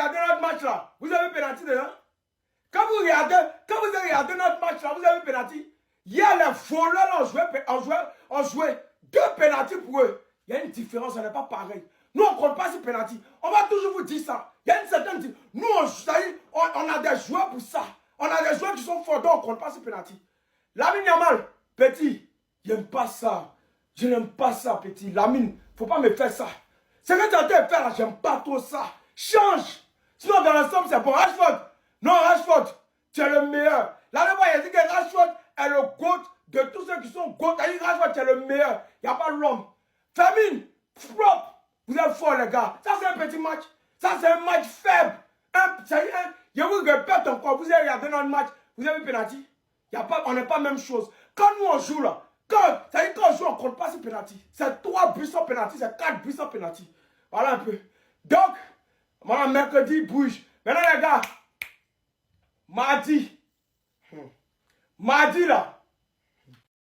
regardé notre match là, vous avez pénalty dedans. Quand vous avez regardé notre match là, vous avez pénalty. Il y a les voleurs, on jouait 2 pénaltys pour eux. Il y a une différence, ce n'est pas pareil. Nous, on ne compte pas sur pénalty. On va toujours vous dire ça. Il y a une certaine différence. Nous, on a des joueurs pour ça. On a des joueurs qui sont forts, donc on ne compte pas sur pénalty. Lamine Yamal, petit, j'aime pas ça. Je n'aime pas ça, petit. Lamine, il ne faut pas me faire ça. Ce que tu es en train de faire là, j'aime pas trop ça. Change. Sinon, dans l'ensemble, c'est bon. Rashford. Non, Rashford, tu es le meilleur. Là, il a dit que Rashford est le GOAT de tous ceux qui sont GOAT. Il a dit que Rashford, tu es le meilleur. Il n'y a pas l'homme. Famine, propre. Vous êtes forts, les gars. Ça, c'est un petit match. Ça, c'est un match faible. Je vous répète encore. Vous avez regardé notre match. Vous avez pénalty. On n'est pas la même chose. Quand nous, on joue là, quand on joue, on ne compte pas sur pénalty. C'est 3 buts sans pénalty. C'est 4 buts sans pénalty. Voilà un peu. Donc, voilà, mercredi, bouge. Maintenant, les gars, mardi là.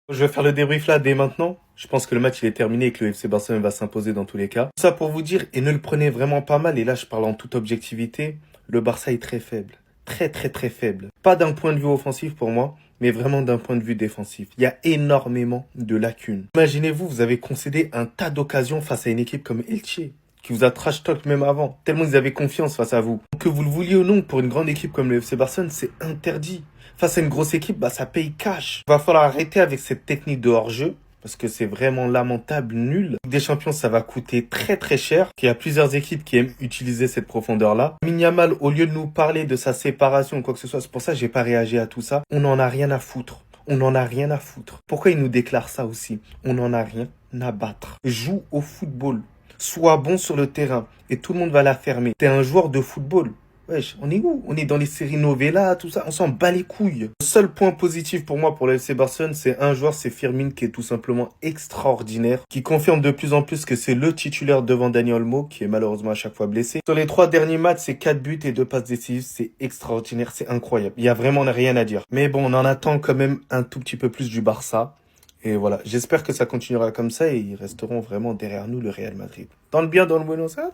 Je vais faire le débrief là dès maintenant. Je pense que le match il est terminé et que le FC Barcelone va s'imposer dans tous les cas. Ça pour vous dire, et ne le prenez vraiment pas mal, et là je parle en toute objectivité, le Barça est très faible. Très faible. Pas d'un point de vue offensif pour moi, mais vraiment d'un point de vue défensif. Il y a énormément de lacunes. Imaginez-vous, vous avez concédé un tas d'occasions face à une équipe comme Elche, qui vous a trash talk même avant, tellement ils avaient confiance face à vous. Que vous le vouliez ou non, pour une grande équipe comme le FC Barcelone, c'est interdit. Face à une grosse équipe, bah ça paye cash. Va falloir arrêter avec cette technique de hors-jeu, parce que c'est vraiment lamentable, nul. Des champions, ça va coûter très cher. Il y a plusieurs équipes qui aiment utiliser cette profondeur-là. Lamine Yamal, au lieu de nous parler de sa séparation ou quoi que ce soit, c'est pour ça que j'ai pas réagi à tout ça. On n'en a rien à foutre. On n'en a rien à foutre. Pourquoi il nous déclare ça aussi? On n'en a rien à battre. Joue au football. Sois bon sur le terrain. Et tout le monde va la fermer. T'es un joueur de football. Wesh, on est où? On est dans les séries novellas, tout ça. On s'en bat les couilles. Le seul point positif pour moi pour le FC Barcelone, c'est un joueur, c'est Firmin, qui est tout simplement extraordinaire, qui confirme de plus en plus que c'est le titulaire devant Dani Olmo, qui est malheureusement à chaque fois blessé. Sur les 3 derniers matchs, c'est 4 buts et 2 passes décisives. C'est extraordinaire, c'est incroyable. Il y a vraiment rien à dire. Mais bon, on en attend quand même un tout petit peu plus du Barça. Et voilà, j'espère que ça continuera comme ça et ils resteront vraiment derrière nous, le Real Madrid. Dans le bien, dans le Buenos Aires.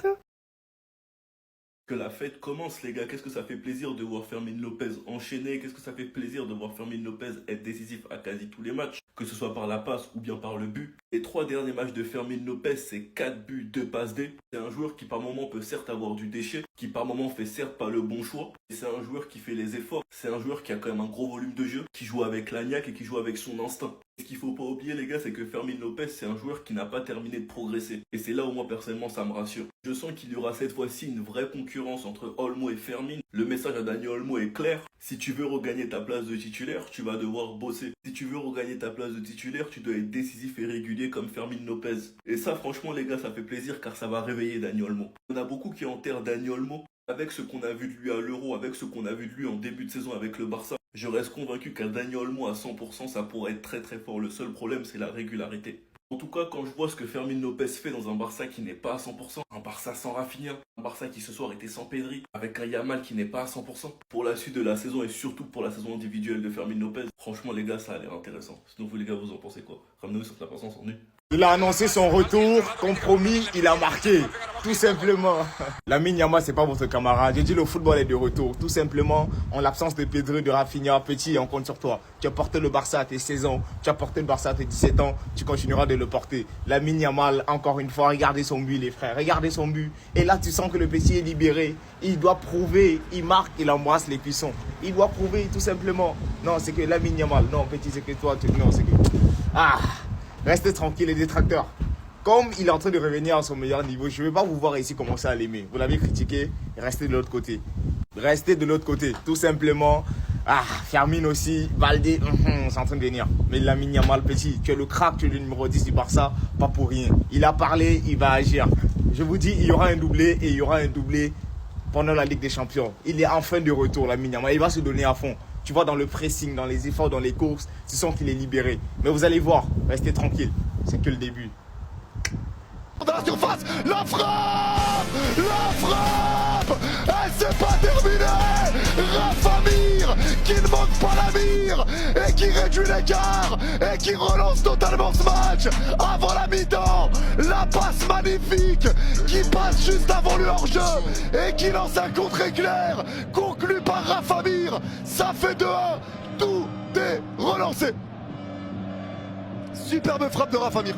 Que la fête commence, les gars. Qu'est-ce que ça fait plaisir de voir Fermín López enchaîner. Qu'est-ce que ça fait plaisir de voir Fermín López être décisif à quasi tous les matchs, que ce soit par la passe ou bien par le but. Les 3 derniers matchs de Fermín López, c'est 4 buts, 2 passes D. C'est un joueur qui par moment peut certes avoir du déchet, qui par moment fait certes pas le bon choix. Et c'est un joueur qui fait les efforts. C'est un joueur qui a quand même un gros volume de jeu, qui joue avec l'agnac et qui joue avec son instinct. Ce qu'il faut pas oublier, les gars, c'est que Fermín López, c'est un joueur qui n'a pas terminé de progresser. Et c'est là où moi, personnellement, ça me rassure. Je sens qu'il y aura cette fois-ci une vraie concurrence entre Olmo et Fermín. Le message à Dani Olmo est clair. Si tu veux regagner ta place de titulaire, tu vas devoir bosser. Si tu veux regagner ta place de titulaire, tu dois être décisif et régulier comme Fermín López. Et ça, franchement, les gars, ça fait plaisir car ça va réveiller Dani Olmo. On a beaucoup qui enterrent Dani Olmo. Avec ce qu'on a vu de lui à l'Euro, avec ce qu'on a vu de lui en début de saison avec le Barça, je reste convaincu qu'un Dani Olmo à 100%, ça pourrait être très fort. Le seul problème, c'est la régularité. En tout cas, quand je vois ce que Fermín López fait dans un Barça qui n'est pas à 100%, un Barça sans Rafinha, un Barça qui ce soir était sans Pedri, avec un Yamal qui n'est pas à 100%, pour la suite de la saison et surtout pour la saison individuelle de Fermín López, franchement les gars, ça a l'air intéressant. Sinon vous les gars, vous en pensez quoi? Ramenez-nous sur la patience en nu. Il a annoncé son retour, compromis, il a marqué, tout simplement. Lamine Yamal, c'est pas votre camarade. J'ai dit le football est de retour, tout simplement. En l'absence de Pedri, de Rafinha, petit, on compte sur toi. Tu as porté le Barça à tes 16 ans, tu as porté le Barça à tes 17 ans, tu continueras de le porter. Lamine Yamal, encore une fois, regardez son but, les frères, regardez son but. Et là, tu sens que le petit est libéré. Il doit prouver, il marque, il embrasse les cuissons. Il doit prouver, tout simplement. Non, c'est que Lamine Yamal, non, petit, c'est que toi, non, c'est que... Restez tranquille les détracteurs. Comme il est en train de revenir à son meilleur niveau, je ne vais pas vous voir ici commencer à l'aimer. Vous l'avez critiqué, restez de l'autre côté. Restez de l'autre côté, tout simplement. Fermín aussi, Baldé, c'est en train de venir. Mais Lamine Yamal, petit, tu es le crack, tu es le numéro 10 du Barça, pas pour rien. Il a parlé, il va agir. Je vous dis, il y aura un doublé et il y aura un doublé pendant la Ligue des Champions. Il est enfin de retour, Lamine Yamal. Il va se donner à fond. Tu vois, dans le pressing, dans les efforts, dans les courses, tu sens qu'il est libéré. Mais vous allez voir, restez tranquille, c'est que le début. Dans la surface, la frappe! La frappe! Et c'est pas terminé! Rafa Mir qui ne manque pas la mire! Famir et qui réduit l'écart et qui relance totalement ce match avant la mi-temps. La passe magnifique qui passe juste avant le hors-jeu et qui lance un contre-éclair conclu par Rafa Mir. Ça fait 2-1, tout est relancé. Superbe frappe de Rafa Mir.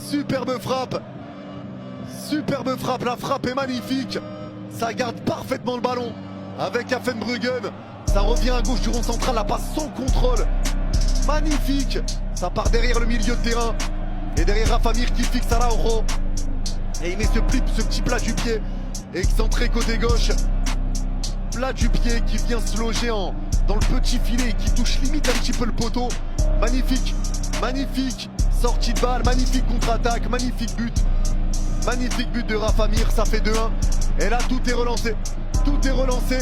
Superbe frappe. Superbe frappe, la frappe est magnifique. Ça garde parfaitement le ballon avec Affenbruggen. Ça revient à gauche du rond central, la passe sans contrôle. Magnifique. Ça part derrière le milieu de terrain. Et derrière Rafa Mir qui fixe Araujo. Et il met ce petit plat du pied. Excentré côté gauche. Plat du pied qui vient se loger dans le petit filet et qui touche limite un petit peu le poteau. Magnifique. Magnifique. Sortie de balle. Magnifique contre-attaque. Magnifique but. Magnifique but de Rafa Mir. Ça fait 2-1. Et là tout est relancé. Tout est relancé.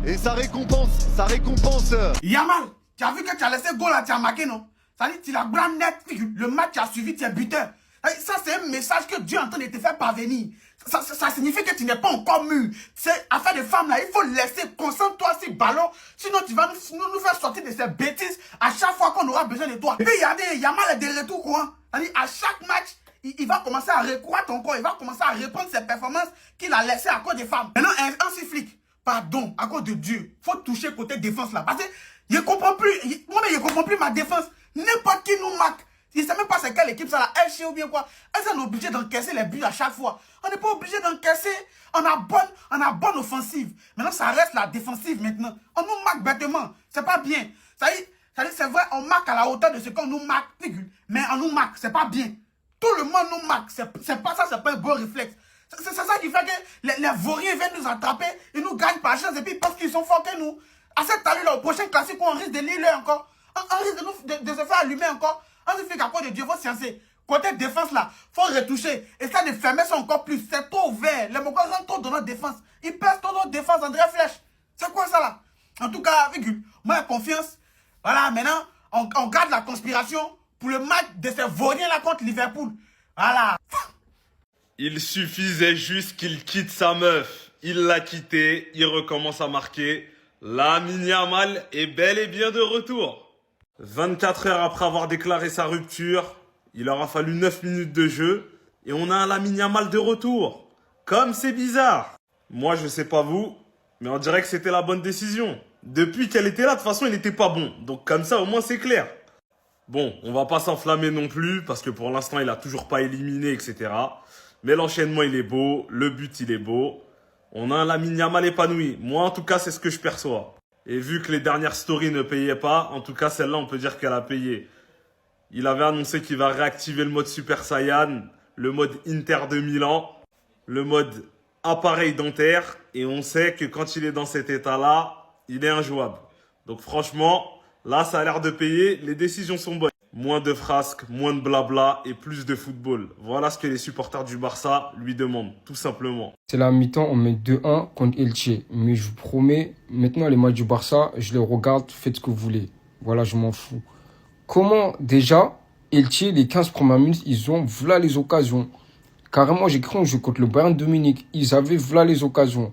Et ça récompense. Ça récompense. Yamal, tu as vu que tu as laissé goal là, tu as marqué, non? Ça dit, tu l'as grand net, le match tu as suivi, tu es buteur. Ça, c'est un message que Dieu est en train de te faire parvenir. Ça signifie que tu n'es pas encore mûr. C'est affaire de femme là, il faut laisser, concentre-toi sur le ballon. Sinon, tu vas nous faire sortir de ces bêtises à chaque fois qu'on aura besoin de toi. Et puis, regardez, Yamal est de retour courant. C'est-à-dire, à chaque match, il va commencer à recroître encore, il va commencer à reprendre ses performances qu'il a laissées à cause des femmes. Maintenant, un flic, pardon, à cause de Dieu, faut toucher côté défense là. Parce que je comprends plus, moi-même je comprends plus ma défense. N'importe qui nous marque. Je ne sais même pas c'est quelle équipe ça là, LC ou bien quoi. Est-ce qu'on est obligé d'encaisser les buts à chaque fois? On n'est pas obligé d'encaisser. On a bonne offensive. Maintenant, ça reste la défensive maintenant. On nous marque bêtement. C'est pas bien. C'est vrai, on marque à la hauteur de ce qu'on nous marque, mais on nous marque, c'est pas bien. Tout le monde nous marque. C'est pas ça, c'est pas un bon réflexe. C'est ça qui fait que les vauriens viennent nous attraper, ils nous gagnent par chance et puis parce qu'ils sont forts que nous. À cette allure-là, au prochain classique, on risque de lire encore. On risque de se faire allumer encore. On se fait qu'à cause de Dieu, il faut sciencer. Côté défense là, faut retoucher. Et ça, les fermer sont encore plus. C'est trop ouvert. Les Mogos rentrent trop dans notre défense. Ils pèsent trop notre défense, André Flèche. C'est quoi ça là? En tout cas, moi j'ai confiance. Voilà, maintenant, on garde la conspiration pour le match de ces vauriens là contre Liverpool. Voilà. Il suffisait juste qu'il quitte sa meuf. Il l'a quittée, il recommence à marquer. Lamine Yamal est bel et bien de retour. 24 heures après avoir déclaré sa rupture, il aura fallu 9 minutes de jeu et on a un Lamine Yamal de retour. Comme c'est bizarre. Moi, je sais pas vous, mais on dirait que c'était la bonne décision. Depuis qu'elle était là, de toute façon, il n'était pas bon. Donc comme ça, au moins, c'est clair. Bon, on va pas s'enflammer non plus parce que pour l'instant, il a toujours pas éliminé, etc. Mais l'enchaînement, il est beau. Le but, il est beau. On a un Lamine Yamal épanoui. Moi, en tout cas, c'est ce que je perçois. Et vu que les dernières stories ne payaient pas, en tout cas, celle-là, on peut dire qu'elle a payé. Il avait annoncé qu'il va réactiver le mode Super Saiyan, le mode Inter de Milan, le mode appareil dentaire. Et on sait que quand il est dans cet état-là, il est injouable. Donc franchement, là, ça a l'air de payer. Les décisions sont bonnes. Moins de frasques, moins de blabla et plus de football. Voilà ce que les supporters du Barça lui demandent, tout simplement. C'est la mi-temps, on met 2-1 contre Elche. Mais je vous promets, maintenant les matchs du Barça, je les regarde, faites ce que vous voulez. Voilà, je m'en fous. Comment déjà, Elche, les 15 premières minutes, ils ont voilà les occasions. Carrément, j'ai cru un jeu contre le Bayern de Munich. Ils avaient voilà les occasions.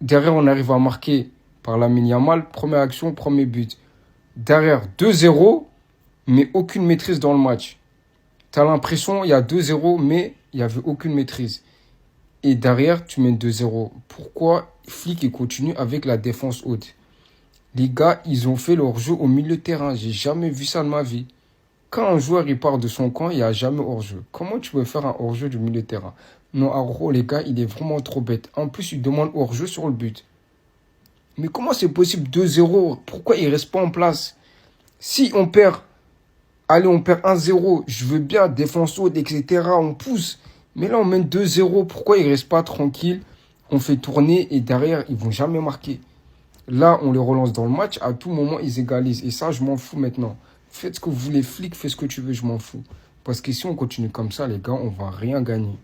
Derrière, on arrive à marquer par Lamine Yamal. Première action, premier but. Derrière, 2-0. Mais aucune maîtrise dans le match. Tu as l'impression il y a 2-0, mais il n'y avait aucune maîtrise. Et derrière, tu mets 2-0. Pourquoi Flick continue avec la défense haute? Les gars, ils ont fait leur jeu au milieu de terrain. J'ai jamais vu ça de ma vie. Quand un joueur il part de son camp, il n'y a jamais hors-jeu. Comment tu peux faire un hors-jeu du milieu de terrain? Non, Araujo, les gars, il est vraiment trop bête. En plus, il demande hors-jeu sur le but. Mais comment c'est possible 2-0? Pourquoi il ne reste pas en place? Si on perd... Allez, on perd 1-0, je veux bien, défense haute, etc. On pousse. Mais là, on mène 2-0. Pourquoi ils ne restent pas tranquilles? On fait tourner et derrière, ils ne vont jamais marquer. Là, on les relance dans le match. À tout moment, ils égalisent. Et ça, je m'en fous maintenant. Faites ce que vous voulez, Flick, faites ce que tu veux, je m'en fous. Parce que si on continue comme ça, les gars, on ne va rien gagner.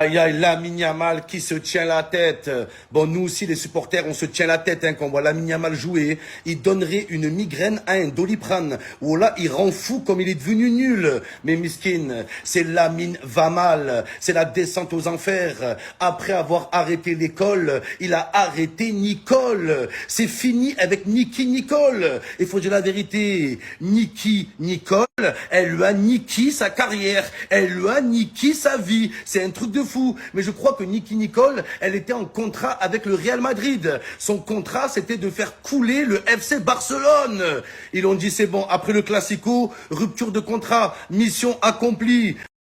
Aïe aïe, Lamine Yamal qui se tient la tête. Bon, nous aussi les supporters, on se tient la tête quand on voit Lamine Yamal jouer. Il donnerait une migraine à un Doliprane. Ou là, il rend fou comme il est devenu nul. Mais miskin, c'est Lamine va mal. C'est la descente aux enfers. Après avoir arrêté l'école, il a arrêté Nicole. C'est fini avec Nicky Nicole. Il faut dire la vérité. Nicky Nicole, elle lui a niqué sa carrière. Elle lui a niqué sa vie. C'est un truc de fou. Mais je crois que Nicky Nicole, elle était en contrat avec le Real Madrid. Son contrat, c'était de faire couler le FC Barcelone. Ils ont dit, c'est bon, après le Classico, rupture de contrat, mission accomplie.